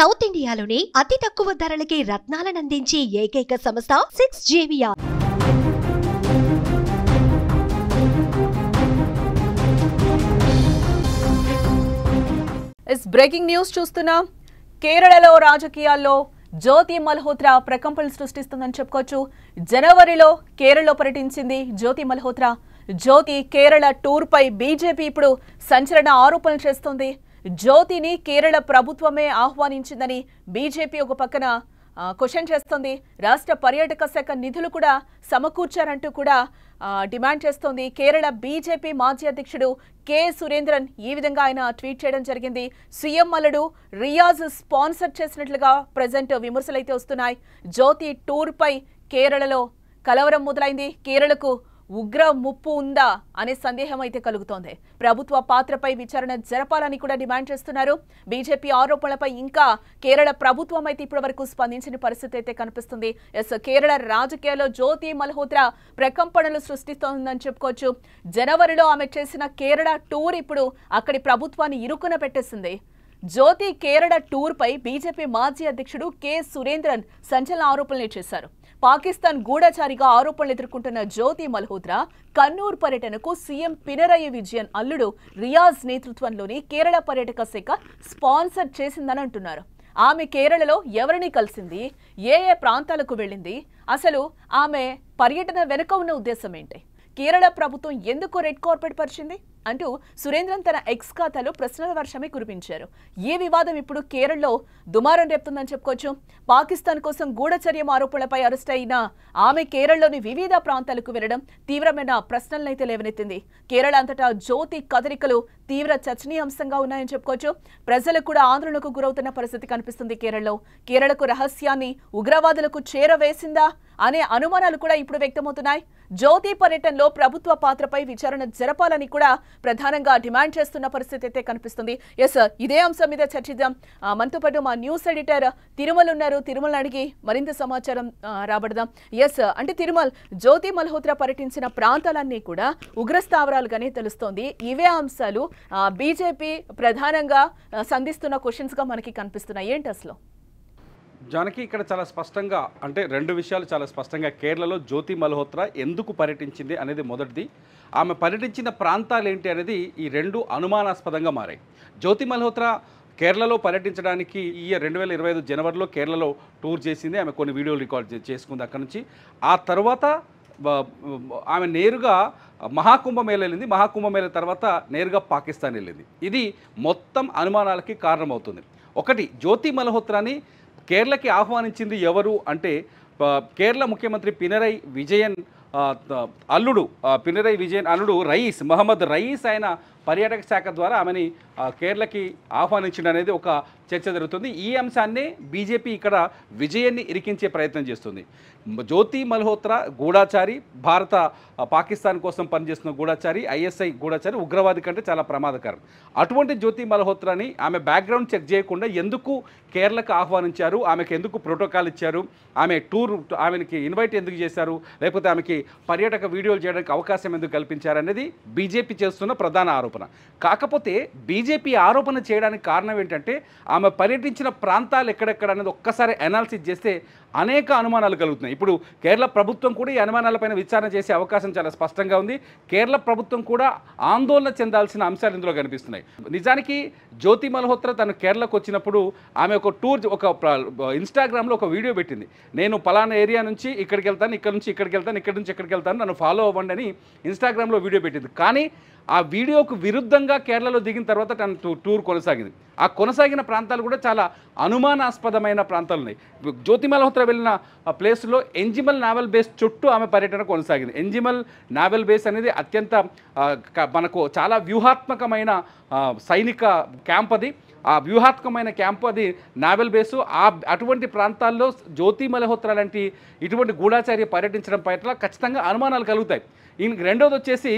South ఇండియాలోనే అతి తక్కువ ధరలకి రత్నాలనందించే ఏకైక సంస్థ 6JVR. బ్రేకింగ్ న్యూస్ చూస్తున్నాం. కేరళలో రాజకీయాల్లో జ్యోతి మల్హోత్రా ప్రకంపనలు సృష్టిస్తుందని చెప్పుకోవచ్చు. జనవరిలో కేరళలో పర్యటించింది జ్యోతి మల్హోత్రా. జ్యోతి కేరళ టూర్ పై బీజేపీ ఇప్పుడు సంచలన ఆరోపణలు చేస్తోంది. జ్యోతిని కేరళ ప్రభుత్వమే ఆహ్వానించిందని బీజేపీ ఒక పక్కన క్వశ్చన్ చేస్తోంది. రాష్ట్ర పర్యాటక శాఖ నిధులు కూడా సమకూర్చారంటూ కూడా డిమాండ్ చేస్తోంది. కేరళ బీజేపీ మాజీ అధ్యక్షుడు కె సురేంద్రన్ ఈ విధంగా ఆయన ట్వీట్ చేయడం జరిగింది. సీఎం అల్లుడు రియాజ్ స్పాన్సర్ చేసినట్లుగా ప్రజెంట్ విమర్శలైతే వస్తున్నాయి. జ్యోతి టూర్ పై కేరళలో కలవరం మొదలైంది. కేరళకు ఉగ్ర ముప్పు ఉందా అనే సందేహం అయితే కలుగుతోంది. ప్రభుత్వ పాత్రపై విచారణ జరపాలని కూడా డిమాండ్ చేస్తున్నారు. బీజేపీ ఆరోపణలపై ఇంకా కేరళ ప్రభుత్వం అయితే ఇప్పటి వరకు స్పందించిన పరిస్థితి అయితే కనిపిస్తుంది. కేరళ రాజకీయాల్లో జ్యోతి మల్హోత్రా ప్రకంపనలు సృష్టిస్తోందని చెప్పుకోవచ్చు. జనవరిలో ఆమె చేసిన కేరళ టూర్ ఇప్పుడు అక్కడి ప్రభుత్వాన్ని ఇరుకున పెట్టేసింది. జ్యోతి కేరళ టూర్ పై బీజేపీ మాజీ అధ్యక్షుడు కె సురేంద్రన్ సంచలన ఆరోపణలు చేశారు. పాకిస్తాన్ గూఢచారిగా ఆరోపణలు ఎదుర్కొంటున్న జ్యోతి మల్హోత్రా కన్నూర్ పర్యటనకు సీఎం పినరయి విజయన్ అల్లుడు రియాజ్ నేతృత్వంలోని కేరళ పర్యాటక శాఖ స్పాన్సర్ చేసిందని అంటున్నారు. ఆమె కేరళలో ఎవరిని కలిసింది, ఏ ప్రాంతాలకు వెళ్ళింది, అసలు ఆమె పర్యటన వెనుక ఉన్న ఉద్దేశం ఏంటి, కేరళ ప్రభుత్వం ఎందుకు రెడ్ కార్పెట్ పరిచింది అంటూ సురేంద్రన్ తన ఎక్స్ ఖాతాలో ప్రశ్నల వర్షమే కురిపించారు. ఈ వివాదం ఇప్పుడు కేరళలో దుమారం రేపుతుందని చెప్పుకోవచ్చు. పాకిస్తాన్ కోసం గూఢచర్యం ఆరోపణలపై అరెస్ట్ అయిన ఆమె కేరళలోని వివిధ ప్రాంతాలకు వెళ్లడం తీవ్రమైన ప్రశ్నలనైతే లేవనెత్తింది. కేరళ అంతటా జ్యోతి కదలికలు తీవ్ర చర్చనీయాంశంగా ఉన్నాయని చెప్పుకోవచ్చు. ప్రజలు కూడా ఆందోళనకు గురవుతున్న పరిస్థితి కనిపిస్తుంది. కేరళకు రహస్యాన్ని ఉగ్రవాదులకు చేరవేసిందా అనే అనుమానాలు కూడా ఇప్పుడు వ్యక్తమవుతున్నాయి. జ్యోతి పర్యటనలో ప్రభుత్వ పాత్రపై విచారణ జరపాలని కూడా ప్రధానంగా డిమాండ్ చేస్తున్న పరిస్థితి అయితే కనిపిస్తుంది. ఇదే అంశం మీద చర్చిద్దాం. మనతో పాటు మా న్యూస్ ఎడిటర్ తిరుమల్ ఉన్నారు. తిరుమల అడిగి మరింత సమాచారం రాబడదాం. అంటే తిరుమల్, జ్యోతి మల్హోత్రా పర్యటించిన ప్రాంతాలన్నీ కూడా ఉగ్రస్థావరాలుగానే తెలుస్తోంది. ఇవే అంశాలు బీజేపీ ప్రధానంగా సంధిస్తున్న క్వశ్చన్స్ గా మనకి కనిపిస్తున్నాయి. ఏంటి అసలు జానకి, ఇక్కడ చాలా స్పష్టంగా అంటే రెండు విషయాలు చాలా స్పష్టంగా కేరళలో జ్యోతి మల్హోత్రా ఎందుకు పర్యటించింది అనేది మొదటిది. ఆమె పర్యటించిన ప్రాంతాలు ఏంటి అనేది ఈ రెండు అనుమానాస్పదంగా మారాయి. జ్యోతి మల్హోత్రా కేరళలో పర్యటించడానికి ఈ 2025 జనవరిలో కేరళలో టూర్ చేసింది. ఆమె కొన్ని వీడియోలు రికార్డ్ చేసుకుంది అక్కడ నుంచి. ఆ తర్వాత ఆమె నేరుగా మహాకుంభమేళ వెళ్ళింది. మహాకుంభమేళ తర్వాత నేరుగా పాకిస్తాన్ వెళ్ళింది. ఇది మొత్తం అనుమానాలకి కారణమవుతుంది. ఒకటి, జ్యోతి మల్హోత్రాని కేరళకి ఆహ్వానించింది ఎవరు అంటే కేరళ ముఖ్యమంత్రి పినరయి విజయన్ అల్లుడు రయీస్, మహమ్మద్ రయీస్ ఆయన పర్యాటక శాఖ ద్వారా ఆమెని కేరళకి ఆహ్వానించడం అనేది ఒక చర్చ జరుగుతుంది. ఈ అంశాన్ని బీజేపీ ఇక్కడ విజయాన్ని ఇరికించే ప్రయత్నం చేస్తుంది. జ్యోతి మల్హోత్రా గూఢాచారి, పాకిస్తాన్ కోసం పనిచేస్తున్న గూఢాచారి, ఐఎస్ఐ గూఢాచారి, ఉగ్రవాది కంటే చాలా ప్రమాదకరం. అటువంటి జ్యోతి మల్హోత్రాని ఆమె బ్యాక్గ్రౌండ్ చెక్ చేయకుండా ఎందుకు కేరళకు ఆహ్వానించారు, ఆమెకు ఎందుకు ప్రోటోకాల్ ఇచ్చారు, ఆమెకి ఇన్వైట్ ఎందుకు చేశారు, లేకపోతే ఆమెకి పర్యాటక వీడియోలు చేయడానికి అవకాశం ఎందుకు కల్పించారు అనేది బీజేపీ చేస్తున్న ప్రధాన ఆరోపణ. కాకపోతే బీజేపీ ఆరోపణ చేయడానికి కారణం ఏంటంటే ఆమె పర్యటించిన ప్రాంతాలు ఎక్కడెక్కడ అనేది ఒక్కసారి అనాలిసిస్ చేస్తే అనేక అనుమానాలు కలుగుతున్నాయి. ఇప్పుడు కేరళ ప్రభుత్వం కూడా ఈ అనుమానాలపైన విచారణ చేసే అవకాశం చాలా స్పష్టంగా ఉంది. కేరళ ప్రభుత్వం కూడా ఆందోళన చెందాల్సిన అంశాలు ఇందులో కనిపిస్తున్నాయి. నిజానికి జ్యోతి మల్హోత్రా తను కేరళకు వచ్చినప్పుడు ఆమె ఒక టూర్, ఇన్స్టాగ్రామ్లో ఒక వీడియో పెట్టింది. నేను పలానా ఏరియా నుంచి ఇక్కడికి వెళ్తాను, ఇక్కడ నుంచి ఇక్కడికి వెళ్తాను, ఇక్కడి నుంచి ఇక్కడికి వెళ్తాను, నన్ను ఫాలో అవ్వండి అని ఇన్స్టాగ్రామ్లో వీడియో పెట్టింది. కానీ ఆ వీడియోకు విరుద్ధంగా కేరళలో దిగిన తర్వాత తన టూర్ కొనసాగింది. ఆ కొనసాగిన ప్రాంతాలు కూడా చాలా అనుమానాస్పదమైన ప్రాంతాలు ఉన్నాయి. జ్యోతి మల్హోత్రా వెళ్ళిన ప్లేస్లో ఎంజిమల్ నావల్ బేస్ చుట్టూ ఆమె పర్యటన కొనసాగింది. ఎంజిమల్ నావల్ బేస్ అనేది అత్యంత మనకు చాలా వ్యూహాత్మకమైన సైనిక క్యాంప్ అది. ఆ వ్యూహాత్మకమైన క్యాంపు అది నావల్ బేసు. అటువంటి ప్రాంతాల్లో జ్యోతి మల్హోత్రా లాంటి ఇటువంటి గూఢాచార్య పర్యటించడం పట్ల ఖచ్చితంగా అనుమానాలు కలుగుతాయి. రెండోది వచ్చేసి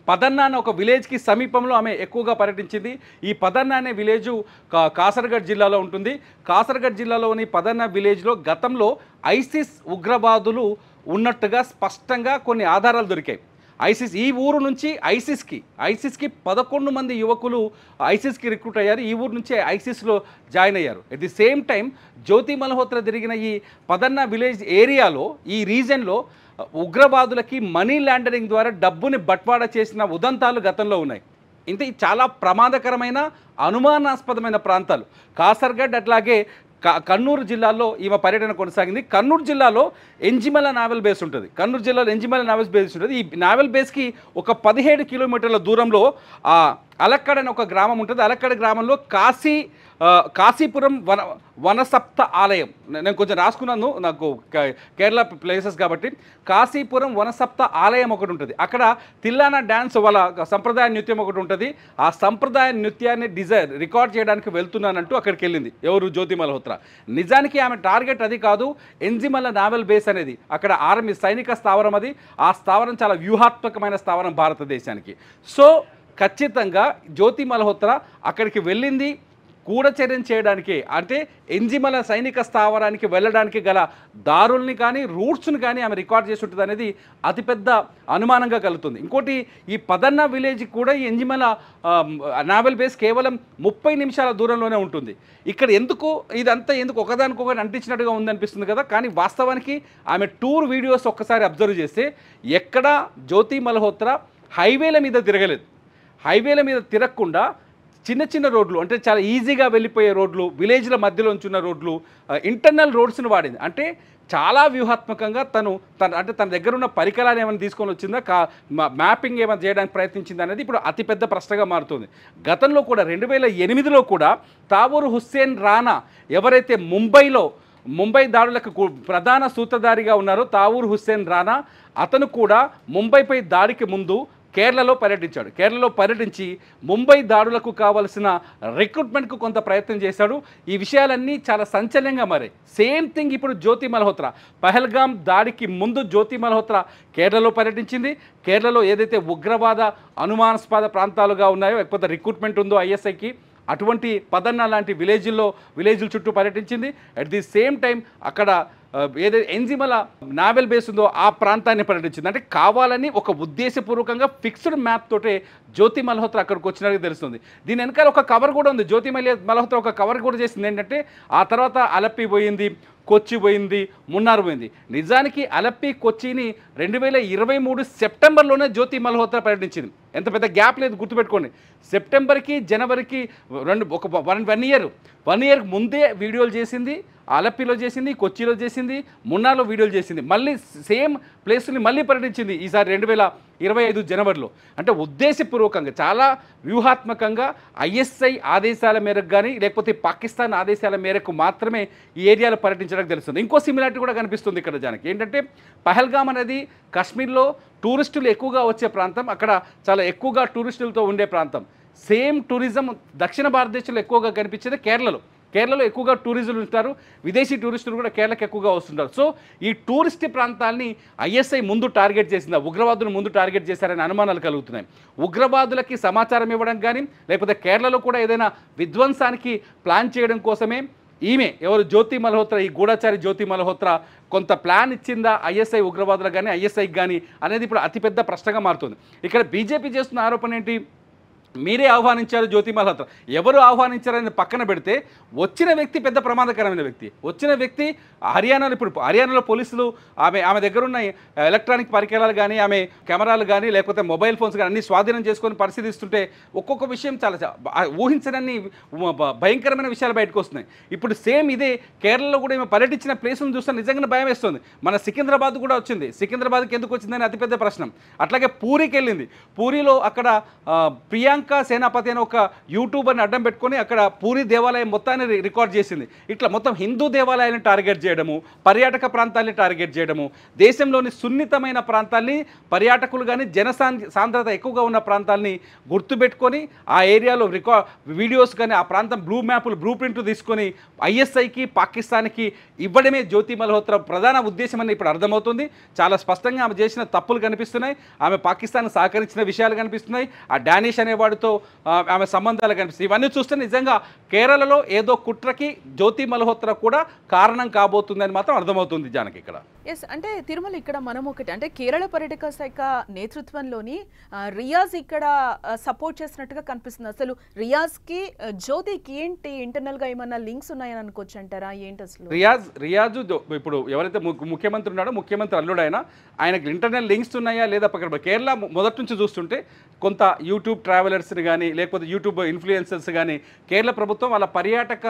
పదన్నా అనే ఒక విలేజ్కి సమీపంలో ఆమె ఎక్కువగా పర్యటించింది. ఈ పదన్నా అనే విలేజు కాసర్గఢ్ జిల్లాలో ఉంటుంది. కాసర్గఢ్ జిల్లాలోని పదన్నా విలేజ్లో గతంలో ఐసిస్ ఉగ్రవాదులు ఉన్నట్టుగా స్పష్టంగా కొన్ని ఆధారాలు దొరికాయి. ఐసిస్ ఈ ఊరు నుంచి ఐసిస్కి 11 మంది యువకులు ఐసిస్కి రిక్రూట్ అయ్యారు. ఈ ఊరు నుంచే ఐసిస్లో జాయిన్ అయ్యారు. ఎట్ ది సేమ్ టైం జ్యోతి మల్హోత్రా జరిగిన ఈ పదన్నా విలేజ్ ఏరియాలో ఈ రీజన్లో ఉగ్రవాదులకి మనీ లాండరింగ్ ద్వారా డబ్బుని బట్వాడా చేసిన ఉదంతాలు గతంలో ఉన్నాయి. ఇంత చాలా ప్రమాదకరమైన అనుమానాస్పదమైన ప్రాంతాలు కాసర్గఢ్ అట్లాగే కన్నూరు జిల్లాలో ఈమె పర్యటన కొనసాగింది. కన్నూరు జిల్లాలో ఎంజిమల నావల్ బేస్ ఉంటుంది. కన్నూరు జిల్లాలో ఎంజిమల నావల్ బేస్ ఉంటుంది. ఈ నావల్ బేస్కి ఒక 17 కిలోమీటర్ల దూరంలో అలక్కడ అని ఒక గ్రామం ఉంటుంది. అలక్కడ గ్రామంలో కాశీపురం వనసప్త ఆలయం, నేను కొంచెం రాసుకున్నాను నాకు కేరళ ప్లేసెస్ కాబట్టి, కాశీపురం వనసప్త ఆలయం ఒకటి ఉంటుంది. అక్కడ తిల్లానా డ్యాన్స్ వాళ్ళ సంప్రదాయ నృత్యం ఒకటి ఉంటుంది. ఆ సంప్రదాయ నృత్యాన్ని రికార్డ్ చేయడానికి వెళ్తున్నానంటూ అక్కడికి వెళ్ళింది ఎవరు, జ్యోతి మల్హోత్రా. నిజానికి ఆమె టార్గెట్ అది కాదు, ఎంజిమల నావల్ బేస్ అనేది అక్కడ ఆర్మీ సైనిక స్థావరం. అది ఆ స్థావరం చాలా వ్యూహాత్మకమైన స్థావరం భారతదేశానికి. సో ఖచ్చితంగా జ్యోతి మల్హోత్రా అక్కడికి వెళ్ళింది గూఢచర్యం చేయడానికి, అంటే ఎంజిమల సైనిక స్థావరానికి వెళ్ళడానికి గల దారుల్ని కానీ రూట్స్ని కానీ ఆమె రికార్డ్ చేసి ఉంటుంది అనేది అతిపెద్ద అనుమానంగా కలుగుతుంది. ఇంకోటి, ఈ పదన్నా విలేజ్ కూడా ఈ ఎంజిమల నావల్ బేస్ కేవలం 30 నిమిషాల దూరంలోనే ఉంటుంది. ఇక్కడ ఇదంతా ఎందుకు ఒకదానికొకటి అంటించినట్టుగా ఉందనిపిస్తుంది కదా, కానీ వాస్తవానికి ఆమె టూర్ వీడియోస్ ఒక్కసారి అబ్జర్వ్ చేస్తే ఎక్కడా జ్యోతి మల్హోత్రా హైవేల మీద తిరగలేదు. హైవేల మీద తిరగకుండా చిన్న చిన్న రోడ్లు, అంటే చాలా ఈజీగా వెళ్ళిపోయే రోడ్లు, విలేజ్ల మధ్యలో ఉంచున్న రోడ్లు, ఇంటర్నల్ రోడ్స్ని వాడింది. అంటే చాలా వ్యూహాత్మకంగా తన దగ్గర ఉన్న పరికరాలు ఏమైనా తీసుకొని వచ్చిందా, మ్యాపింగ్ ఏమైనా చేయడానికి ప్రయత్నించింది అనేది ఇప్పుడు అతిపెద్ద ప్రశ్నగా మారుతుంది. గతంలో కూడా 2008లో కూడా తావూర్ హుస్సేన్ రానా ఎవరైతే ముంబై దాడులకు ప్రధాన సూత్రధారిగా ఉన్నారో తావూర్ హుస్సేన్ రానా, అతను కూడా ముంబైపై దాడికి ముందు కేరళలో పర్యటించాడు. కేరళలో పర్యటించి ముంబై దాడులకు కావలసిన రిక్రూట్మెంట్కు కొంత ప్రయత్నం చేశాడు. ఈ విషయాలన్నీ చాలా సంచలనంగా మారాయి. సేమ్ థింగ్ ఇప్పుడు జ్యోతి మల్హోత్రా. పహల్గామ్ దాడికి ముందు జ్యోతి మల్హోత్రా కేరళలో పర్యటించింది. కేరళలో ఏదైతే ఉగ్రవాద అనుమానాస్పద ప్రాంతాలుగా ఉన్నాయో, లేకపోతే రిక్రూట్మెంట్ ఉందో ఐఎస్ఐకి, అటువంటి పదన్నా లాంటి విలేజ్ల చుట్టూ పర్యటించింది. అట్ ది సేమ్ టైం అక్కడ ఏదైతే ఎంజిమల నావల్ బేస్ ఉందో ఆ ప్రాంతాన్ని పర్యటించింది. అంటే కావాలని ఒక ఉద్దేశపూర్వకంగా ఫిక్స్డ్ మ్యాప్ తోటే జ్యోతి మల్హోత్రా అక్కడికి వచ్చినట్టు తెలుస్తుంది. దీని వెనకాల ఒక కవర్ కూడా ఉంది. జ్యోతి మల్హోత్రా ఒక కవర్ కూడా చేసింది ఏంటంటే, ఆ తర్వాత అలప్పి పోయింది, కొచ్చి పోయింది, మున్నార్ పోయింది. నిజానికి అలప్పి కొచ్చిని 2023 సెప్టెంబర్లోనే జ్యోతి మల్హోత్రా పర్యటించింది. ఎంత పెద్ద గ్యాప్ లేదు, గుర్తుపెట్టుకోండి. సెప్టెంబర్కి జనవరికి 1 ఇయర్ ముందే వీడియోలు చేసింది. అలప్పిలో చేసింది, కొచ్చిలో చేసింది, మున్నార్లో వీడియోలు చేసింది. మళ్ళీ సేమ్ ప్లేస్ని మళ్ళీ పర్యటించింది ఈసారి 2025 జనవరిలో. అంటే ఉద్దేశపూర్వకంగా చాలా వ్యూహాత్మకంగా ఐఎస్ఐ ఆదేశాల మేరకు కానీ లేకపోతే పాకిస్తాన్ ఆదేశాల మేరకు మాత్రమే ఈ ఏరియాలో పర్యటించడానికి తెలుస్తుంది. ఇంకో సిమిలారిటీ కూడా కనిపిస్తుంది ఇక్కడ జానకి. ఏంటంటే పహల్గామ్ అనేది కాశ్మీర్లో టూరిస్టులు ఎక్కువగా వచ్చే ప్రాంతం. అక్కడ చాలా ఎక్కువగా టూరిస్టులతో ఉండే ప్రాంతం. సేమ్ టూరిజం దక్షిణ భారతదేశంలో ఎక్కువగా కనిపించేది కేరళలో ఎక్కువగా టూరిజంలు ఉంటారు. విదేశీ టూరిస్టులు కూడా కేరళకి ఎక్కువగా వస్తుంటారు. సో ఈ టూరిస్ట్ ప్రాంతాలని ఐఎస్ఐ ముందు టార్గెట్ చేసిందా, ఉగ్రవాదులు ముందు టార్గెట్ చేశారనే అనుమానాలు కలుగుతున్నాయి. ఉగ్రవాదులకి సమాచారం ఇవ్వడం కానీ లేకపోతే కేరళలో కూడా ఏదైనా విధ్వంసానికి ప్లాన్ చేయడం కోసమే ఎవరు జ్యోతి మల్హోత్రా, ఈ గూఢచారి జ్యోతి మల్హోత్రా కొంత ప్లాన్ ఇచ్చిందా ఐఎస్ఐ ఉగ్రవాదులకు కానీ ఐఎస్ఐకి కానీ అనేది ఇప్పుడు అతిపెద్ద ప్రశ్నగా మారుతుంది. ఇక్కడ బీజేపీ చేస్తున్న ఆరోపణ ఏంటి, మీరే ఆహ్వానించారు జ్యోతి మల్హోత్రా. ఎవరు ఆహ్వానించారని పక్కన పెడితే వచ్చిన వ్యక్తి పెద్ద ప్రమాదకరమైన వ్యక్తి. వచ్చిన వ్యక్తి హర్యానాలో పోలీసులు ఆమె దగ్గర ఉన్న ఎలక్ట్రానిక్ పరికరాలు కానీ ఆమె కెమెరాలు కానీ లేకపోతే మొబైల్ ఫోన్స్ కానీ అన్ని స్వాధీనం చేసుకొని పరిశీలిస్తుంటే ఒక్కొక్క విషయం చాలా ఊహించనన్ని భయంకరమైన విషయాలు బయటకు వస్తున్నాయి. ఇప్పుడు సేమ్ ఇదే కేరళలో కూడా ఈమె పర్యటించిన ప్లేసులను చూస్తే నిజంగానే భయం వేస్తుంది. మన సికింద్రాబాద్ కూడా వచ్చింది. సికింద్రాబాద్కి ఎందుకు వచ్చిందని అతిపెద్ద ప్రశ్న. అట్లాగే పూరికి వెళ్ళింది. పూరిలో అక్కడ ప్రియాంక సేనాపతి అనే ఒక యూట్యూబర్ని అడ్డం పెట్టుకొని అక్కడ పూరి దేవాలయం మొత్తాన్ని రికార్డ్ చేసింది. ఇట్లా మొత్తం హిందూ దేవాలయాన్ని టార్గెట్ చేయడము, పర్యాటక ప్రాంతాన్ని టార్గెట్ చేయడము, దేశంలోని సున్నితమైన ప్రాంతాల్ని, పర్యాటకులు కానీ సాంద్రత ఎక్కువగా ఉన్న ప్రాంతాలని గుర్తుపెట్టుకొని ఆ ఏరియాలో వీడియోస్ కానీ ఆ ప్రాంతం బ్లూ ప్రింట్ తీసుకొని ఐఎస్ఐకి పాకిస్తాన్కి ఇవ్వడమే జ్యోతి మల్హోత్రా ప్రధాన ఉద్దేశం అని ఇప్పుడు అర్థమవుతుంది. చాలా స్పష్టంగా ఆమె చేసిన తప్పులు కనిపిస్తున్నాయి. ఆమె పాకిస్తాన్ సహకరించిన విషయాలు కనిపిస్తున్నాయి. ఆ డానిష్ అనేవాడితో ఆమె సంబంధాలు కనిపిస్తాయి. ఇవన్నీ చూస్తే నిజంగా కేరళలో ఏదో కుట్రకి జ్యోతి మల్హోత్రా కూడా కారణం కాబోతుందని మాత్రం అర్థమవుతుంది జానకి ఇక్కడ. ఎస్ అంటే తిరుమల ఇక్కడ మనం ఒకటి అంటే కేరళ పర్యాటక శాఖ నేతృత్వంలోని రియాజ్ ఇక్కడ సపోర్ట్ చేసినట్టుగా కనిపిస్తుంది. అసలు రియాజ్కి జ్యోతికి ఏంటి ఇంటర్నల్గా ఏమన్నా లింక్స్ ఉన్నాయని అనుకోవచ్చు అంటారా? ఏంటి అసలు రియాజ్ ఇప్పుడు ఎవరైతే ముఖ్యమంత్రి ఉన్నాడో ముఖ్యమంత్రి అల్లుడు ఆయనకు ఇంటర్నల్ లింక్స్ ఉన్నాయా లేదా పక్కన కేరళ మొదటి నుంచి చూస్తుంటే కొంత యూట్యూబ్ ట్రావెలర్స్ని కానీ లేకపోతే యూట్యూబ్ ఇన్ఫ్లుయెన్సర్స్ కానీ కేరళ ప్రభుత్వం వాళ్ళ పర్యాటక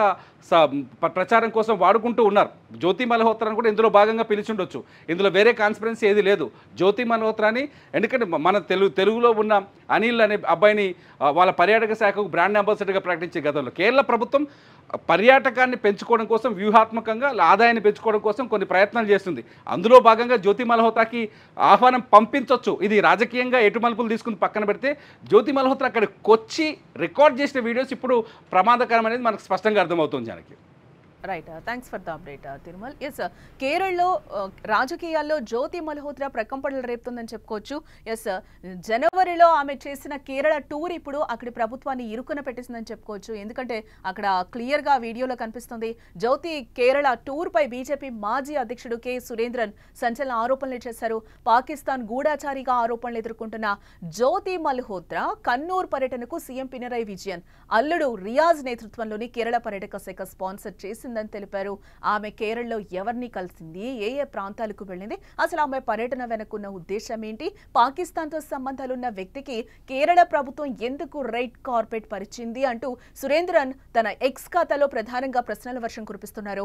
ప్రచారం కోసం వాడుకుంటూ ఉన్నారు. జ్యోతి మల్హోత్రాని కూడా ఇందులో భాగంగా పిలిచిండొచ్చు. ఇందులో వేరే కాన్స్పిరెన్సీ ఏది లేదు. జ్యోతి మల్హోత్రాని ఎందుకంటే మన తెలుగులో ఉన్న అనిల్ అనే అబ్బాయిని వాళ్ళ పర్యాటక శాఖకు బ్రాండ్ అంబాసిడర్గా ప్రకటించే గతంలో కేరళ ప్రభుత్వం పర్యాటకాన్ని పెంచుకోవడం కోసం వ్యూహాత్మకంగా ఆదాయాన్ని పెంచుకోవడం కోసం కొన్ని ప్రయత్నాలు చేస్తుంది. అందులో భాగంగా జ్యోతి మల్హోత్రాకి ఆహ్వానం పంపించవచ్చు. ఇది రాజకీయంగా ఎటు మలుపులు తీసుకుని పక్కన పెడితే జ్యోతి మల్హోత్రా అక్కడికి వచ్చి రికార్డ్ చేసిన వీడియోస్ ఇప్పుడు ప్రమాదకరం అనేది మనకు స్పష్టంగా అర్థమవుతుంది Janaki. Right, thanks for the update Tirumal. Yes, కేరళలో రాజకీయాల్లో జ్యోతి మల్హోత్రా ప్రకంపనలు రేపుతుందని చెప్పుకోవచ్చు. ఎస్, జనవరిలో ఆమె చేసిన కేరళ టూర్ ఇప్పుడు అక్కడి ప్రభుత్వాన్ని ఇరుకున పెట్టిందని చెప్పుకోవచ్చు. ఎందుకంటే అక్కడ క్లియర్గా వీడియోలో కనిపిస్తుంది. జ్యోతి కేరళ టూర్ పై బీజేపీ మాజీ అధ్యక్షుడు కె సురేంద్రన్ సంచలన ఆరోపణలు చేశారు. పాకిస్తాన్ గూఢాచారిగా ఆరోపణలు ఎదుర్కొంటున్న జ్యోతి మల్హోత్రా కన్నూర్ పర్యటనకు సీఎం పినరయి విజయన్ అల్లుడు రియాజ్ నేతృత్వంలోని కేరళ పర్యాటక శాఖ స్పాన్సర్ చేసింది తెలిపారు. ఆమె కేరళలో ఎవరిని కలిసింది, ఏ ఏ ప్రాంతాలకు వెళ్ళింది, అసలు ఆమె పర్యటన వెనుకున్న ఉద్దేశం ఏంటి, పాకిస్తాన్తో సంబంధాలున్న వ్యక్తికి కేరళ ప్రభుత్వం ఎందుకు రెడ్ కార్పెట్ పరిచింది అంటూ సురేంద్రన్ తన ఎక్స్ ఖాతాలో ప్రధానంగా ప్రశ్నల వర్షం కురిపిస్తున్నారు.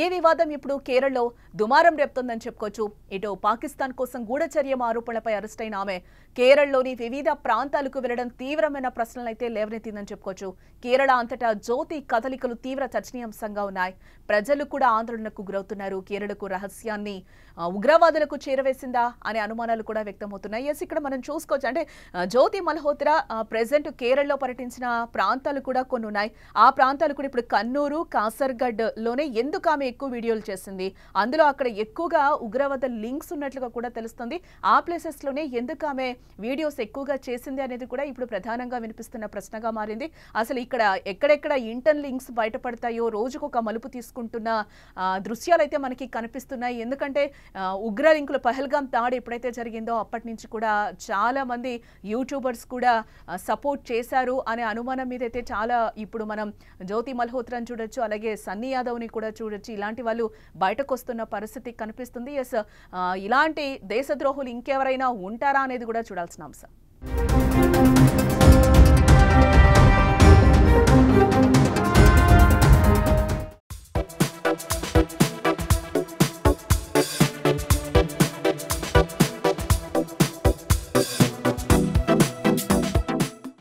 ఏ వివాదం ఇప్పుడు కేరళలో దుమారం రేపుతోందని చెప్పుకోవచ్చు. ఇటు పాకిస్తాన్ కోసం గూఢచర్యం ఆరోపణలపై అరెస్ట్ అయిన ఆమె కేరళలోని వివిధ ప్రాంతాలకు వెళ్లడం తీవ్రమైన ప్రశ్నలైతే లేవనెత్తిందని చెప్పుకోవచ్చు. కేరళ అంతటా జ్యోతి కదలికలు తీవ్ర చర్చనీయాంశంగా ఉన్నాయి. ప్రజలు కూడా ఆందోళనకు గురవుతున్నారు. కేరళకు రహస్యాన్ని ఉగ్రవాదులకు చేరవేసిందా అనే అనుమానాలు కూడా వ్యక్తమవుతున్నాయి. ఎస్, ఇక్కడ మనం చూసుకోవచ్చు అంటే జ్యోతి మల్హోత్రా ప్రెసెంట్ కేరళలో పర్యటించిన ప్రాంతాలు కూడా కొన్ని ఉన్నాయి. ఆ ప్రాంతాలు కూడా ఇప్పుడు కన్నూరు, కాసర్గఢ్ లోనే ఎందుకు ఆమె ఎక్కువ వీడియోలు చేసింది, అందులో అక్కడ ఎక్కువగా ఉగ్రవాద లింక్స్ ఉన్నట్లుగా కూడా తెలుస్తుంది. ఆ ప్లేసెస్ లోనే ఎందుకు ఆమె వీడియోస్ ఎక్కువగా చేసింది అనేది కూడా ఇప్పుడు ప్రధానంగా వినిపిస్తున్న ప్రశ్నగా మారింది. అసలు ఇక్కడ ఎక్కడెక్కడ ఇంటర్న్ లింక్స్ బయటపడతాయో రోజుకొక మలుపు తీసుకుంటున్న దృశ్యాలు అయితే మనకి కనిపిస్తున్నాయి. ఎందుకంటే ఉగ్ర లింకులు పహల్గాం దాడి ఎప్పుడైతే జరిగిందో అప్పటి నుంచి కూడా చాలా మంది యూట్యూబర్స్ కూడా సపోర్ట్ చేశారు అనే అనుమానం మీద అయితే చాలా ఇప్పుడు మనం జ్యోతి మల్హోత్రాని చూడొచ్చు, అలాగే సన్నీ యాదవ్ని కూడా చూడొచ్చు. ఇలాంటి వాళ్ళు బయటకు వస్తున్న పరిస్థితి కనిపిస్తుంది. ఎస్, ఇలాంటి దేశద్రోహులు ఇంకెవరైనా ఉంటారా అనేది కూడా చూడాల్సిన అంశం.